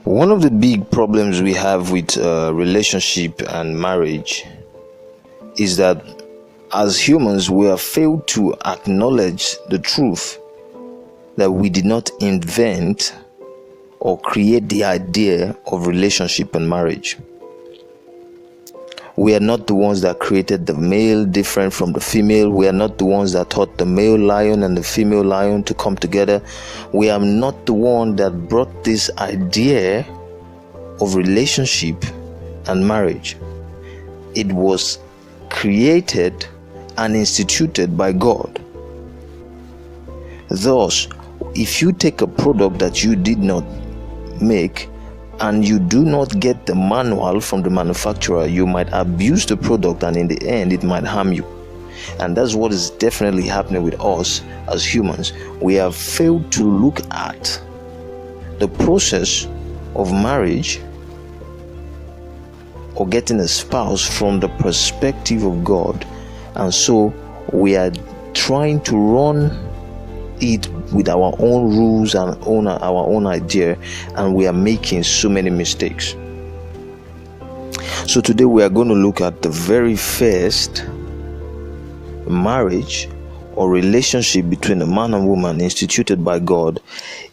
One of the big problems we have with relationship and marriage is that as humans we have failed to acknowledge the truth that we did not invent or create the idea of relationship and marriage. We are not the ones that created the male different from the female. We are not the ones that taught the male lion and the female lion to come together. We are not the one that brought this idea of relationship and marriage. It was created and instituted by God. Thus, if you take a product that you did not make and you do not get the manual from the manufacturer, you might abuse the product, and in the end it might harm you. And that's what is definitely happening with us as humans. We have failed to look at the process of marriage or getting a spouse from the perspective of God, and so we are trying to run it with our own rules and our own idea, and we are making so many mistakes. So today we are going to look at the very first marriage or relationship between a man and woman instituted by God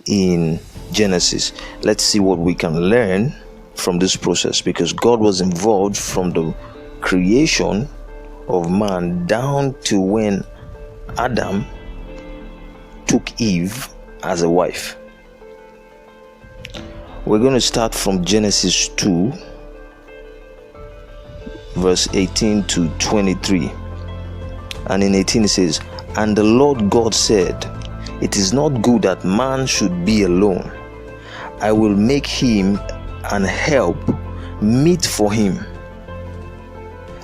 in Genesis. Let's see what we can learn from this process, because God was involved from the creation of man down to when Adam took Eve as a wife. We're going to start from Genesis 2 verse 18 to 23. And in 18 it says, "And the Lord God said, it is not good that man should be alone. I will make him an help meet for him.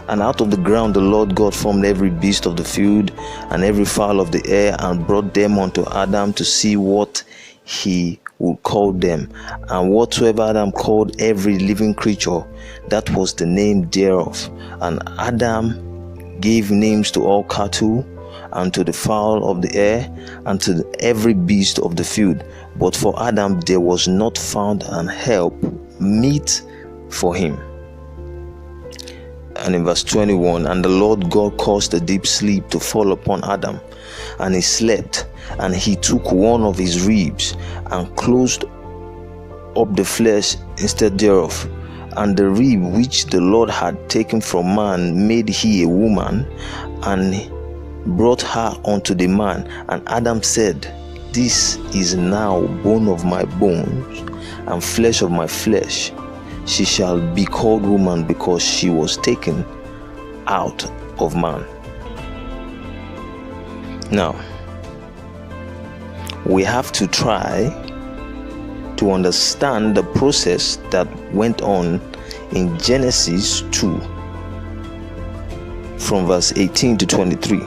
And out of the ground the Lord God formed every beast of the field and every fowl of the air, and brought them unto Adam to see what he would call them. And whatsoever Adam called every living creature, that was the name thereof. And Adam gave names to all cattle, and to the fowl of the air, and to every beast of the field. But for Adam there was not found an help meet for him." And in verse 21, "And the Lord God caused a deep sleep to fall upon Adam, and he slept. And he took one of his ribs, and closed up the flesh instead thereof. And the rib which the Lord had taken from man made he a woman, and brought her unto the man. And Adam said, This is now bone of my bones, and flesh of my flesh. She shall be called woman, because she was taken out of man." Now, we have to try to understand the process that went on in Genesis 2 from verse 18 to 23.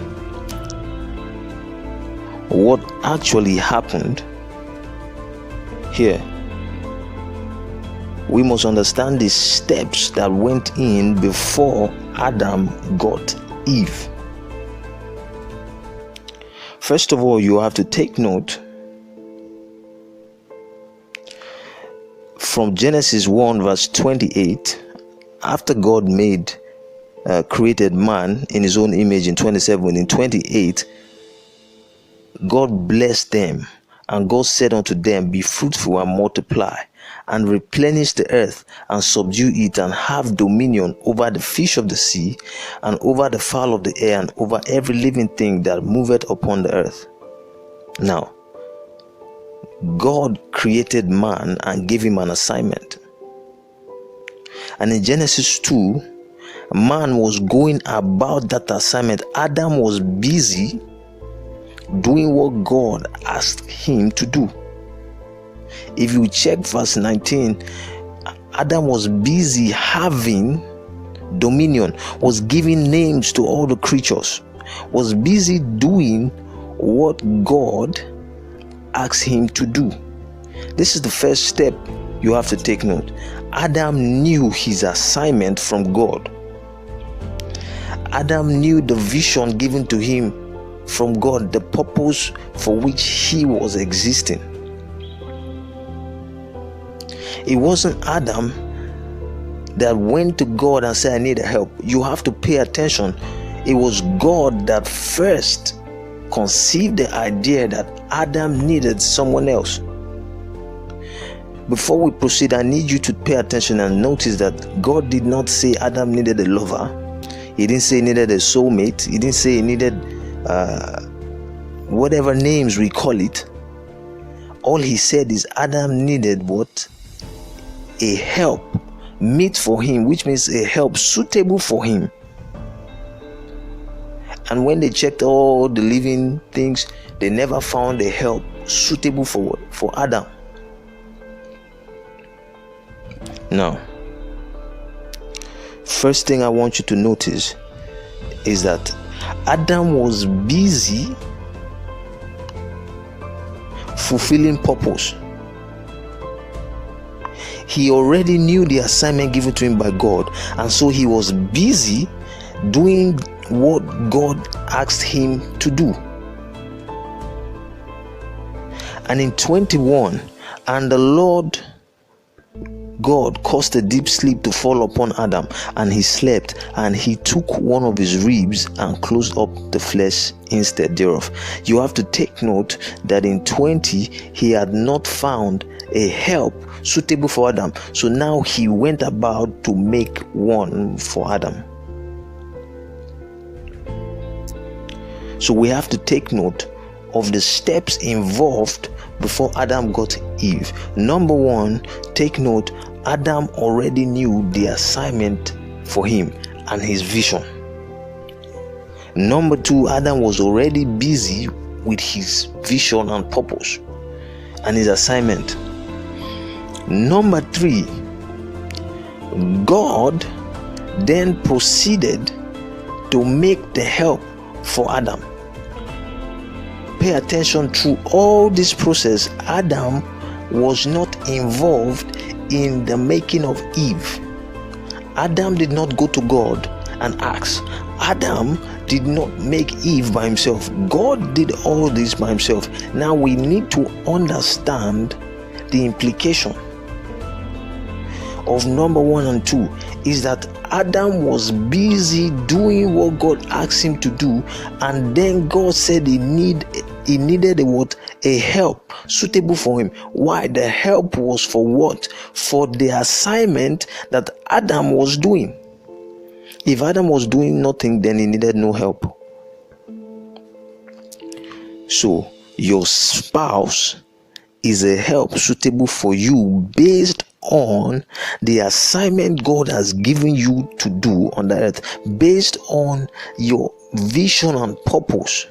What actually happened here? We must understand the steps that went in before Adam got Eve. First of all, you have to take note from Genesis 1 verse 28. After God created man in his own image in 27, in 28, God blessed them, and God said unto them, "Be fruitful and multiply, and replenish the earth, and subdue it, and have dominion over the fish of the sea, and over the fowl of the air, and over every living thing that moveth upon the earth." Now, God created man and gave him an assignment. And in Genesis 2, man was going about that assignment. Adam was busy doing what God asked him to do. If you check verse 19, Adam was busy having dominion, was giving names to all the creatures, was busy doing what God asked him to do. This is the first step you have to take note. Adam knew his assignment from God. Adam knew the vision given to him from God, the purpose for which he was existing. It wasn't Adam that went to God and said, I need help. You have to pay attention. It was God that first conceived the idea that Adam needed someone else. Before we proceed, I need you to pay attention and notice that God did not say Adam needed a lover. He didn't say he needed a soulmate. He didn't say he needed whatever names we call it. All he said is Adam needed what? A help meet for him, which means a help suitable for him. And when they checked all the living things, they never found a help suitable for Adam. Now, first thing I want you to notice is that Adam was busy fulfilling purpose. He already knew the assignment given to him by God, and so he was busy doing what God asked him to do. And in 21, and the Lord God caused a deep sleep to fall upon Adam, and he slept, and he took one of his ribs and closed up the flesh instead thereof. You have to take note that in 20 he had not found a help suitable for Adam, so now he went about to make one for Adam. So we have to take note of the steps involved before Adam got Eve. Number one, take note, Adam already knew the assignment for him and his vision. Number two, Adam was already busy with his vision and purpose and his assignment. Number three, God then proceeded to make the help for Adam. Pay attention, through all this process, Adam was not involved in the making of Eve. Adam did not go to God and ask. Adam did not make Eve by himself. God did all this by himself. Now we need to understand the implication of number 1 and 2 is that Adam was busy doing what God asked him to do, and then God said he needed a help suitable for him. Why? The help was for what? For the assignment that Adam was doing. If Adam was doing nothing, then he needed no help. So your spouse is a help suitable for you based on the assignment God has given you to do on the earth, based on your vision and purpose.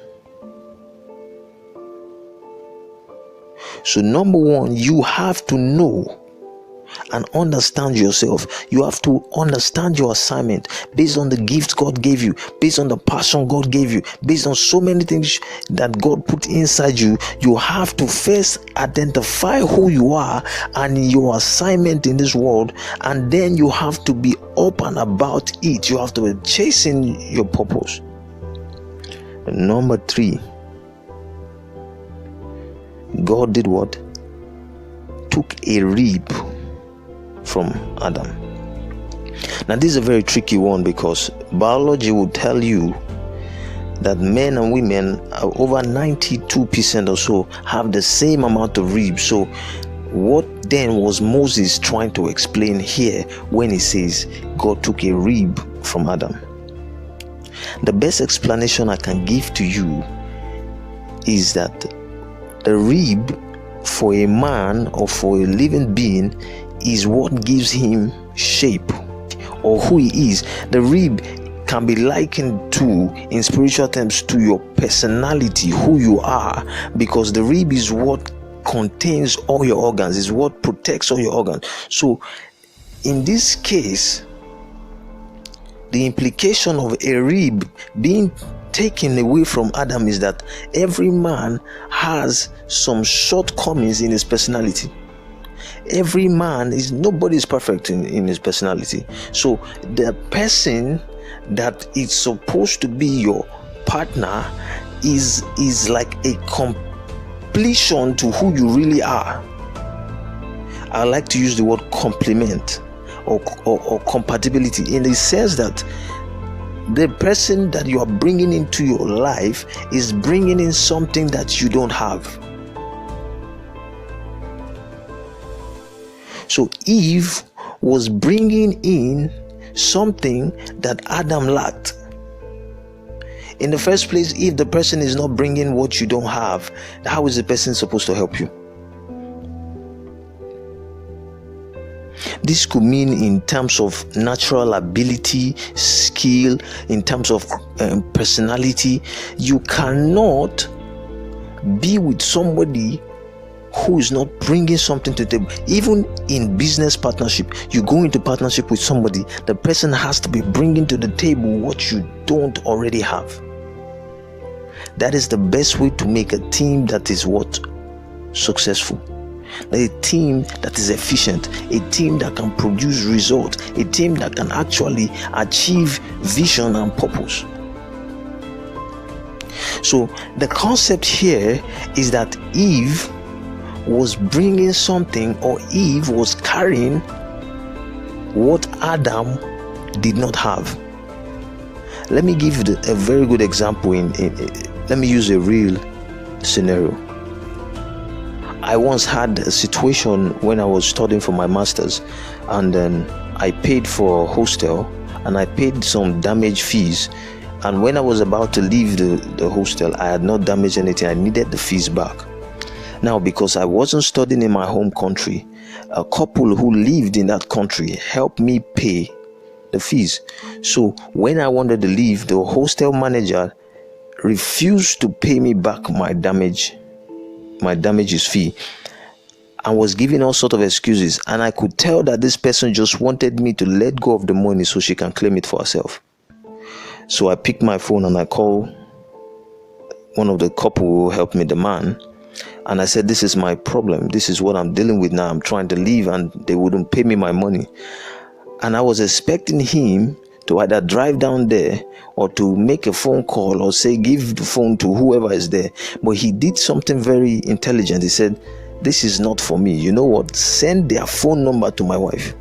So number 1, you have to know and understand yourself. You have to understand your assignment based on the gifts God gave you, based on the passion God gave you, based on so many things that God put inside you. You have to first identify who you are and your assignment in this world, and then you have to be up and about it. You have to be chasing your purpose. And number 3, God did what? Took a rib from Adam. Now this is a very tricky one, because biology will tell you that men and women, over 92% or so, have the same amount of ribs. So what then was Moses trying to explain here when he says God took a rib from Adam? The best explanation I can give to you is that the rib for a man or for a living being is what gives him shape or who he is. The rib can be likened to, in spiritual terms, to your personality, who you are, because the rib is what contains all your organs, is what protects all your organs. So in this case, the implication of a rib being taken away from Adam is that every man has some shortcomings in his personality. Every man nobody is perfect in his personality. So the person that is supposed to be your partner is like a completion to who you really are. I like to use the word complement or compatibility, in the sense that the person that you are bringing into your life is bringing in something that you don't have. So Eve was bringing in something that Adam lacked. In the first place, if the person is not bringing what you don't have, how is the person supposed to help you? This could mean in terms of natural ability, skill, in terms of personality. You cannot be with somebody who is not bringing something to the table. Even in business partnership, you go into partnership with somebody, the person has to be bringing to the table what you don't already have. That is the best way to make a team that is successful. A team that is efficient, a team that can produce results, a team that can actually achieve vision and purpose. So the concept here is that Eve was bringing something, or Eve was carrying what Adam did not have. Let me give you a very good example. Let me use a real scenario. I once had a situation when I was studying for my master's, and then I paid for a hostel and I paid some damage fees, and when I was about to leave the hostel, I had not damaged anything. I needed the fees back. Now, because I wasn't studying in my home country, a couple who lived in that country helped me pay the fees. So when I wanted to leave, the hostel manager refused to pay me back my damages fee, and was giving all sort of excuses, and I could tell that this person just wanted me to let go of the money so she can claim it for herself. So I picked my phone and I called one of the couple who helped me, the man, and I said, this is my problem, this is what I'm dealing with now. I'm trying to leave and they wouldn't pay me my money. And I was expecting him to either drive down there or to make a phone call or say give the phone to whoever is there. But he did something very intelligent. He said, this is not for me. You know what? Send their phone number to my wife.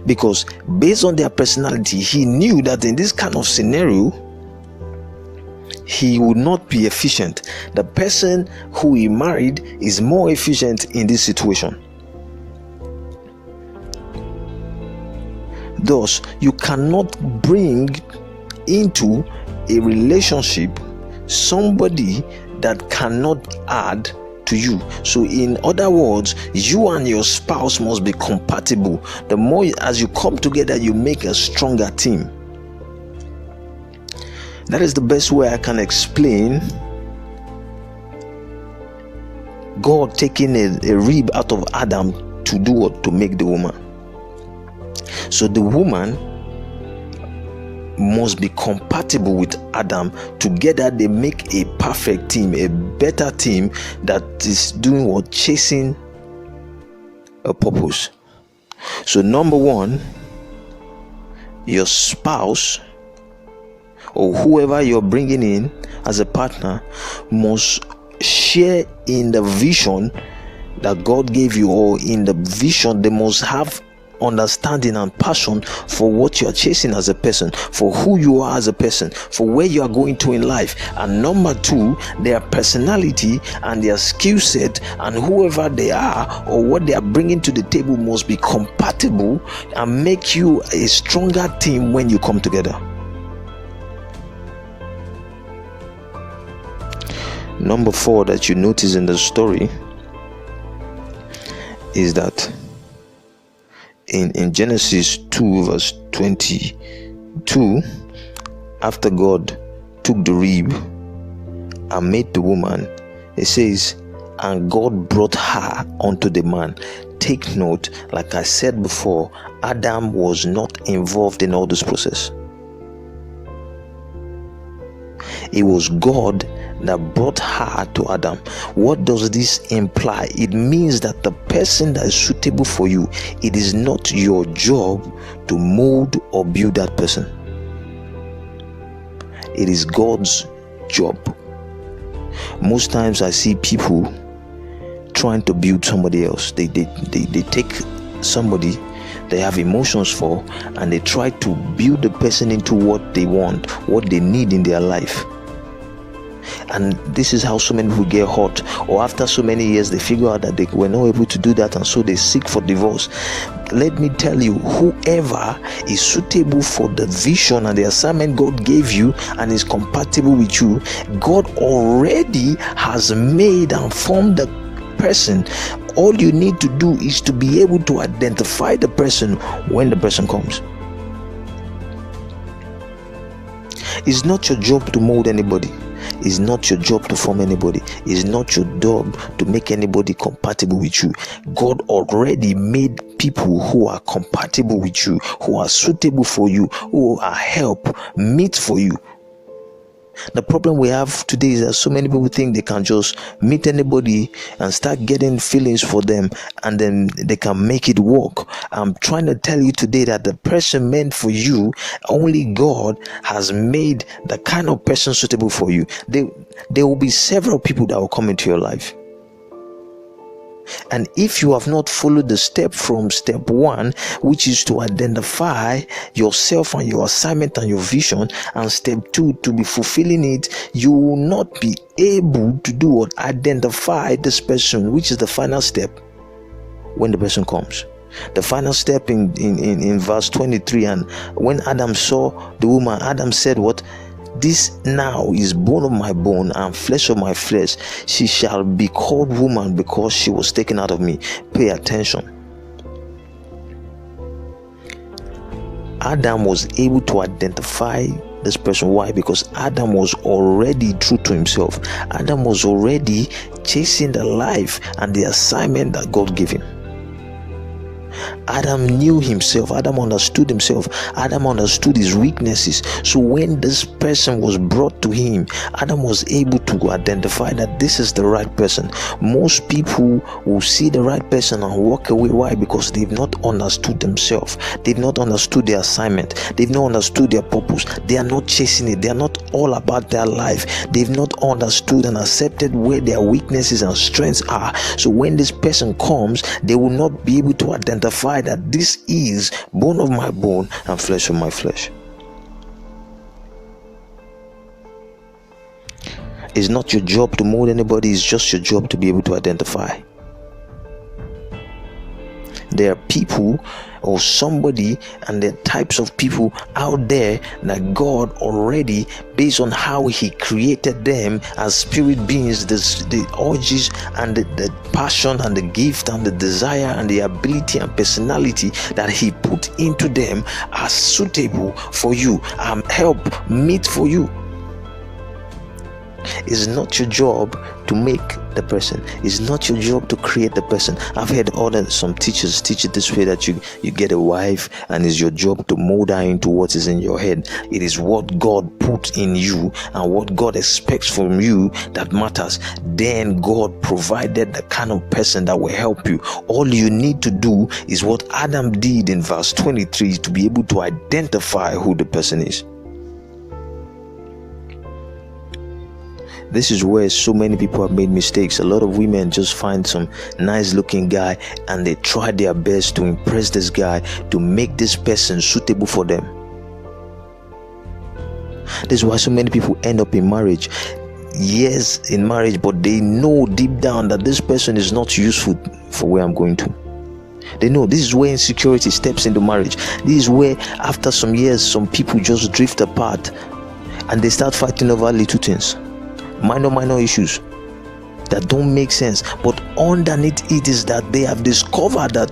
Because based on their personality, he knew that in this kind of scenario, he would not be efficient. The person who he married is more efficient in this situation. Thus, you cannot bring into a relationship somebody that cannot add to you. So in other words, you and your spouse must be compatible. The more as you come together, you make a stronger team. That is the best way I can explain God taking a rib out of Adam to do what? To make the woman. So the woman must be compatible with Adam. Together they make a perfect team, a better team that is doing what? Chasing a purpose. So number one, your spouse or whoever you're bringing in as a partner must share in the vision that God gave you, or in the vision they must have understanding and passion for what you are chasing as a person, for who you are as a person, for where you are going to in life. And number two, their personality and their skill set and whoever they are or what they are bringing to the table must be compatible and make you a stronger team when you come together. Number four that you notice in the story is that in Genesis 2 verse 22, after God took the rib and made the woman, it says, and God brought her unto the man. Take note, like I said before, Adam was not involved in all this process. It was God that brought her to Adam. What does this imply? It means that the person that is suitable for you, it is not your job to mold or build that person. It is God's job. Most times I see people trying to build somebody else. They take somebody they have emotions for, and they try to build the person into what they want, what they need in their life. And this is how so many people get hurt, or after so many years they figure out that they were not able to do that, and so they seek for divorce. Let me tell you, whoever is suitable for the vision and the assignment God gave you and is compatible with you, God already has made and formed the person. All you need to do is to be able to identify the person when the person comes. It's not your job to mold anybody. It's not your job to form anybody. It's not your job to make anybody compatible with you. God already made people who are compatible with you, who are suitable for you, who are help meet for you. The problem we have today is that so many people think they can just meet anybody and start getting feelings for them, and then they can make it work. I'm trying to tell you today that the person meant for you, only God has made the kind of person suitable for you. There will be several people that will come into your life. And if you have not followed the step from step 1, which is to identify yourself and your assignment and your vision, and step 2 to be fulfilling it, you will not be able to do what? Identify this person, which is the final step when the person comes. The final step in verse 23, and when Adam saw the woman, Adam said what? This now is bone of my bone and flesh of my flesh. She shall be called woman because she was taken out of me. Pay attention. Adam was able to identify this person. Why? Because Adam was already true to himself. Adam was already chasing the life and the assignment that God gave him. Adam knew himself. Adam understood himself. Adam understood his weaknesses. So when this person was brought to him, Adam was able to identify that this is the right person. Most people will see the right person and walk away. Why? Because they've not understood themselves. They've not understood their assignment. They've not understood their purpose. They are not chasing it. They are not all about their life. They've not understood and accepted where their weaknesses and strengths are. So when this person comes, they will not be able to identify that this is bone of my bone and flesh of my flesh. It's not your job to mold anybody. It's just your job to be able to identify. There are people or somebody, and there are types of people out there that God already, based on how he created them as spirit beings, the urges and the passion and the gift and the desire and the ability and personality that he put into them are suitable for you, help meet for you. It's not your job to make the person. It's not your job to create the person. I've heard some teachers teach it this way, that you get a wife and it's your job to mold her into what is in your head. It is what God put in you and what God expects from you that matters. Then God provided the kind of person that will help you. All you need to do is what Adam did in verse 23, to be able to identify who the person is. This is where so many people have made mistakes. A lot of women just find some nice looking guy and they try their best to impress this guy, to make this person suitable for them. This is why so many people end up in marriage, years in marriage, but they know deep down that this person is not useful for where I'm going to. They know. This is where insecurity steps into marriage. This is where after some years some people just drift apart and they start fighting over little things. Minor issues that don't make sense, but underneath it is that they have discovered that,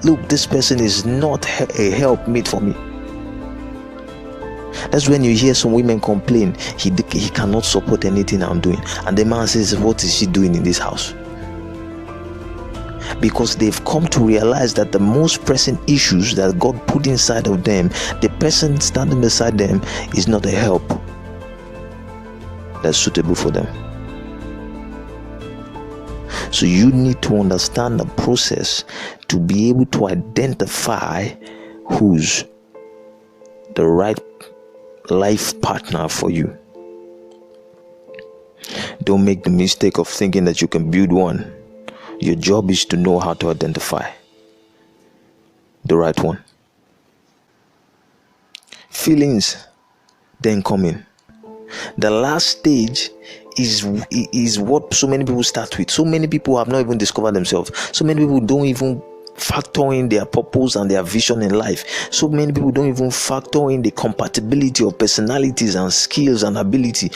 look, this person is not a help mate for me. That's when you hear some women complain, he cannot support anything I'm doing, and the man says, what is she doing in this house? Because they've come to realize that the most pressing issues that God put inside of them, the person standing beside them is not a help that's suitable for them. So you need to understand the process to be able to identify who's the right life partner for you. Don't make the mistake of thinking that you can build one Your job is to know how to identify the right one. Feelings then come in. The last stage is what so many people start with. So many people have not even discovered themselves. So many people don't even factor in their purpose and their vision in life. So many people don't even factor in the compatibility of personalities and skills and ability.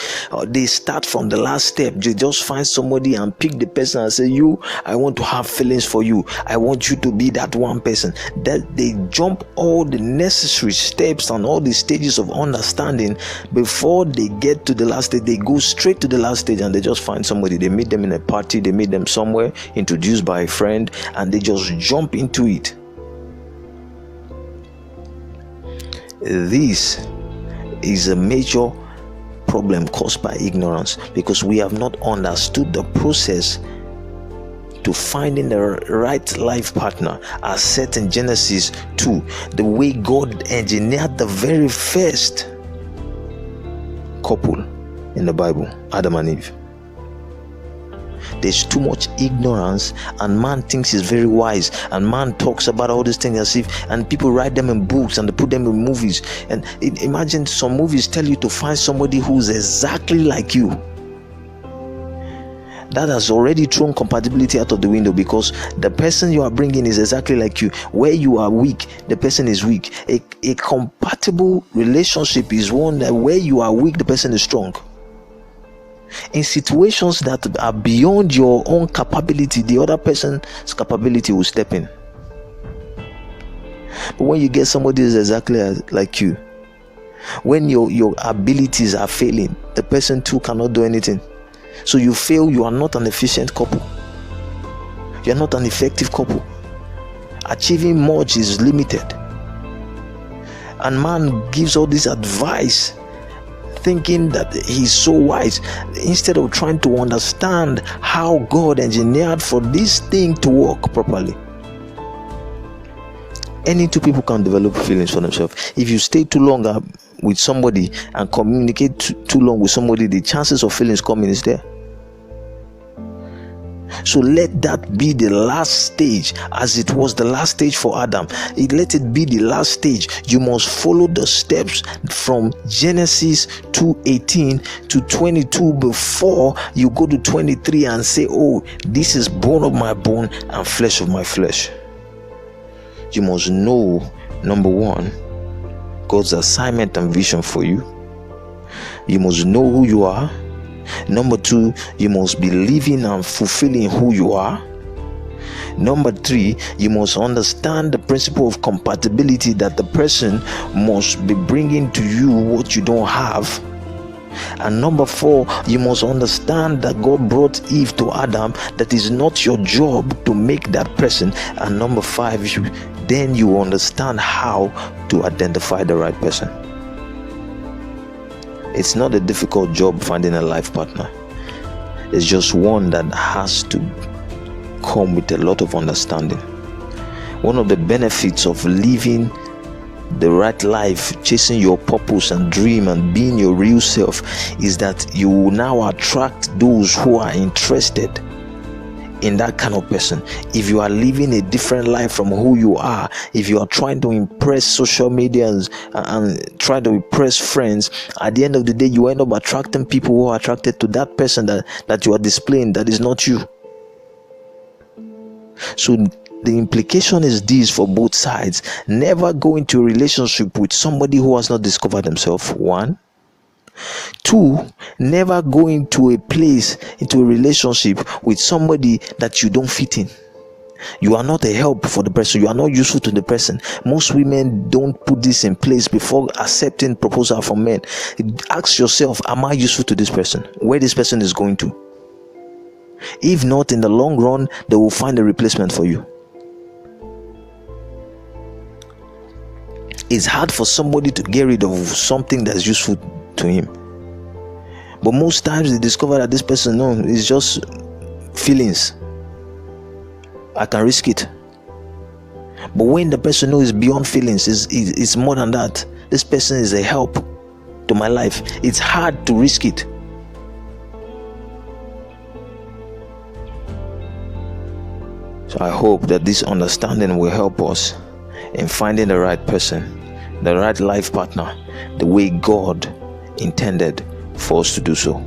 They start from the last step. They just find somebody and pick the person and say, you, I want to have feelings for you. I want you to be that one person. That they jump all the necessary steps and all the stages of understanding before they get to the last stage. They go straight to the last stage and they just find somebody. They meet them in a party, they meet them somewhere, introduced by a friend, and they just jump into it. This is a major problem caused by ignorance, because we have not understood the process to finding the right life partner as set in Genesis 2, the way God engineered the very first couple in the Bible, Adam and Eve. There's too much ignorance, and man thinks he's very wise, and man talks about all these things as if, and people write them in books and they put them in movies. And imagine some movies tell you to find somebody who's exactly like you. That has already thrown compatibility out of the window, because the person you are bringing is exactly like you. Where you are weak, the person is weak. A compatible relationship is one that where you are weak, the person is strong. In situations that are beyond your own capability, the other person's capability will step in. But when you get somebody who's exactly like you, when your abilities are failing, the person too cannot do anything. So you fail. You are not an efficient couple. You are not an effective couple. Achieving much is limited. And man gives all this advice thinking that he's so wise, instead of trying to understand how God engineered for this thing to work properly. Any two people can develop feelings for themselves. If you stay too long with somebody and communicate too long with somebody, the chances of feelings coming is there. So let that be the last stage, as it was the last stage for Adam. Let it be the last stage. You must follow the steps from Genesis 2:18 to 22 before you go to 23 and say, oh, this is bone of my bone and flesh of my flesh. You must know, number one, God's assignment and vision for you. You must know who you are. Number two, you must be living and fulfilling who you are. Number three, you must understand the principle of compatibility, that the person must be bringing to you what you don't have. And number four, you must understand that God brought Eve to Adam, that is not your job to make that person. And number five, then you understand how to identify the right person. It's not a difficult job finding a life partner. It's just one that has to come with a lot of understanding. One of the benefits of living the right life, chasing your purpose and dream and being your real self, is that you will now attract those who are interested in that kind of person. If you are living a different life from who you are, if you are trying to impress social media and trying to impress friends, at the end of the day you end up attracting people who are attracted to that person that you are displaying, that is not you. So the implication is this for both sides: never go into a relationship with somebody who has not discovered himself. One. Two, never go into a relationship with somebody that you don't fit in. You are not a help for the person. You are not useful to the person. Most women don't put this in place before accepting proposal from men. Ask yourself, am I useful to this person? Where this person is going to? If not, in the long run, they will find a replacement for you. It's hard for somebody to get rid of something that's useful to him, but most times they discover that this person, no, it's just feelings. I can risk it. But when the person knows beyond feelings, it's more than that. This person is a help to my life. It's hard to risk it. So I hope that this understanding will help us in finding the right person, the right life partner, the way God intended for us to do so.